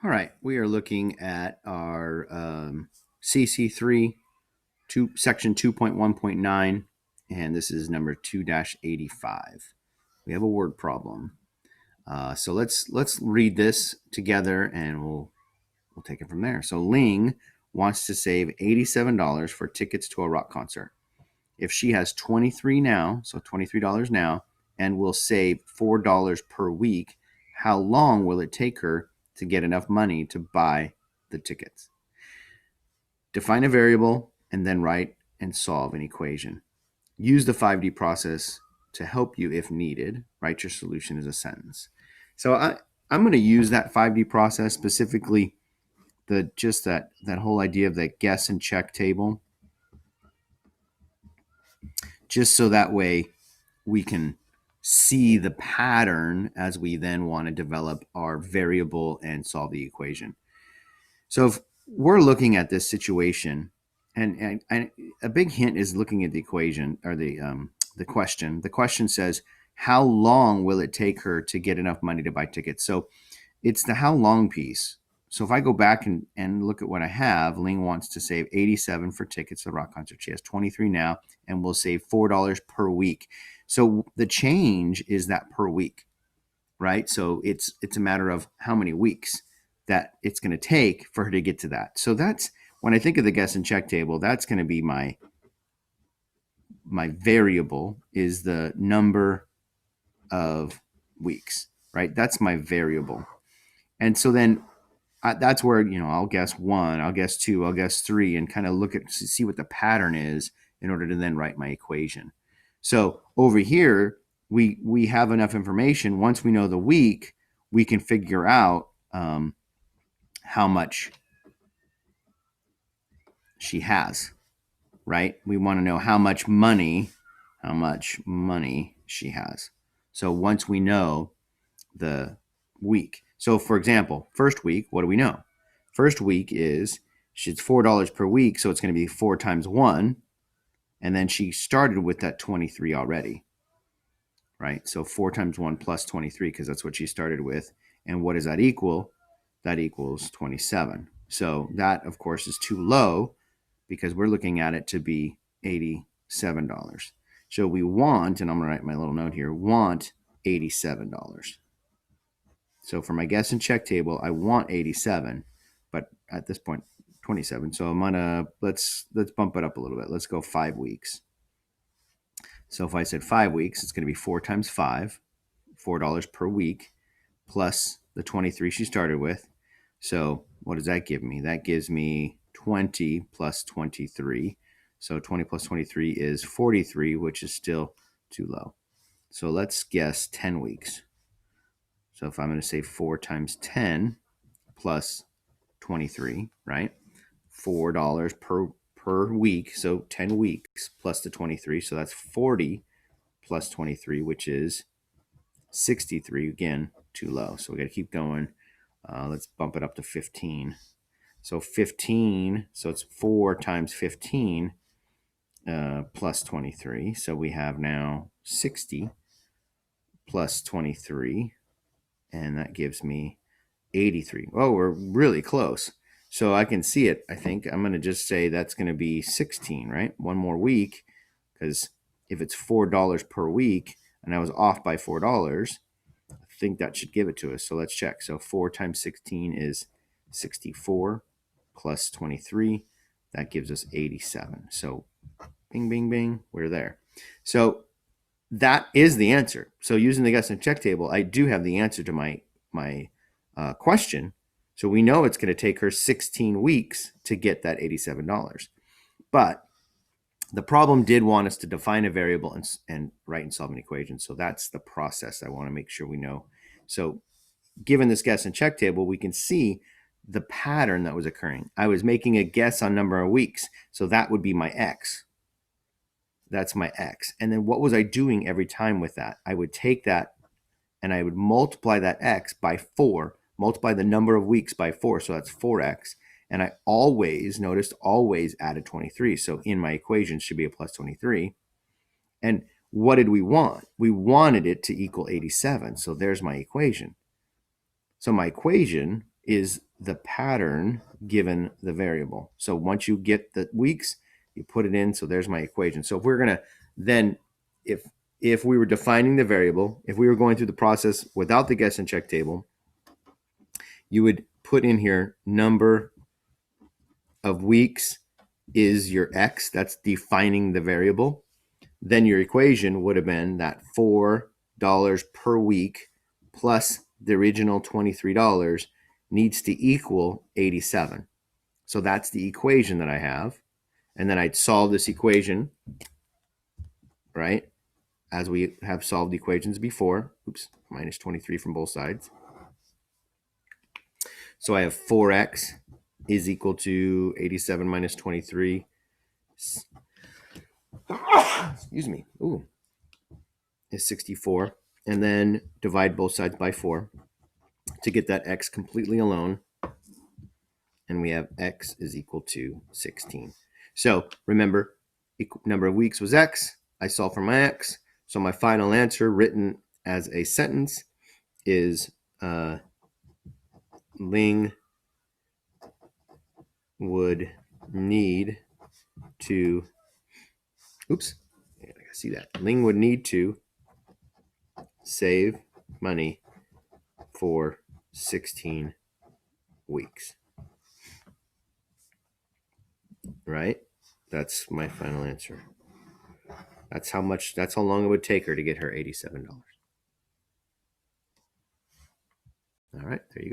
All right, we are looking at our CC3 section 2.1.9, and this is number 2-85. We have a word problem. So let's read this together, and we'll take it from there. So Ling wants to save $87 for tickets to a rock concert. If she has 23 now, so $23 now, and will save $4 per week, how long will it take her to get enough money to buy the tickets? Define a variable and then write and solve an equation. Use the 5D process to help you if needed. Write your solution as a sentence. So I'm going to use that 5D process, specifically that whole idea of that guess and check table, just so that way we can see the pattern as we then want to develop our variable and solve the equation. So if we're looking at this situation, and a big hint is looking at the equation or the question. The question says, how long will it take her to get enough money to buy tickets? So it's the how long piece. So if I go back and look at what I have, Ling wants to save 87 for tickets to the rock concert. She has 23 now and will save $4 per week. So the change is that per week, right? So it's a matter of how many weeks that it's going to take for her to get to that. So that's when I think of the guess and check table, that's going to be my variable is the number of weeks, right? That's my variable. And so then that's where, I'll guess one, I'll guess two, I'll guess three, and kind of look at see what the pattern is in order to then write my equation. So over here, we have enough information. Once we know the week, we can figure out how much she has, right? We want to know how much money she has. So once we know the week. So for example, first week, what do we know? First week is she's $4 per week, so it's going to be 4 times 1, and then she started with that 23 already, right? So 4 times 1 plus 23, because that's what she started with. And what does that equal? That equals 27. So that, of course, is too low because we're looking at it to be $87. So we want, and I'm going to write my little note here, want $87. So for my guess and check table, I want 87, but at this point, 27. So I'm gonna let's bump it up a little bit. Let's go 5 weeks. So if I said 5 weeks, it's gonna be 4 times 5, $4 per week, plus the 23 she started with. So what does that give me? That gives me 20 plus 23. So 20 plus 23 is 43, which is still too low. So let's guess 10 weeks. So if I'm going to say 4 times 10 plus 23, right? $4 per week. So 10 weeks plus the 23. So that's 40 plus 23, which is 63. Again, too low. So we got to keep going. Let's bump it up to 15. So 15, so it's 4 times 15 plus 23. So we have now 60 plus 23. And that gives me 83. Oh, we're really close. So I can see it. I think I'm going to just say that's going to be 16, right? One more week, because if it's $4 per week and I was off by $4, I think that should give it to us. So let's check. So 4 times 16 is 64 plus 23. That gives us 87. So bing, bing, bing, we're there. So that is the answer. So using the guess and check table, I do have the answer to my question. So we know it's going to take her 16 weeks to get that $87. But the problem did want us to define a variable and write and solve an equation. So that's the process I want to make sure we know. So given this guess and check table, we can see the pattern that was occurring. I was making a guess on number of weeks. So that would be my X. That's my X. And then what was I doing every time with that? I would take that and I would multiply that X by 4, multiply the number of weeks by 4. So that's 4X. And I always added 23. So in my equation should be a plus 23. And what did we want? We wanted it to equal 87. So there's my equation. So my equation is the pattern given the variable. So once you get the weeks, you put it in. So there's my equation. So if we're going to then, if we were defining the variable, if we were going through the process without the guess and check table, you would put in here number of weeks is your X. That's defining the variable. Then your equation would have been that $4 per week plus the original $23 needs to equal 87. So that's the equation that I have. And then I'd solve this equation, right? As we have solved equations before. Oops, minus 23 from both sides. So I have 4x is equal to 87 minus 23. Excuse me. Ooh. Is 64. And then divide both sides by 4 to get that x completely alone. And we have x is equal to 16. So remember, number of weeks was x. I solved for my x. So my final answer written as a sentence is Ling would need to, oops, I gotta see that. Ling would need to save money for 16 weeks. Right? That's my final answer. That's how long it would take her to get her $87. All right, there you go.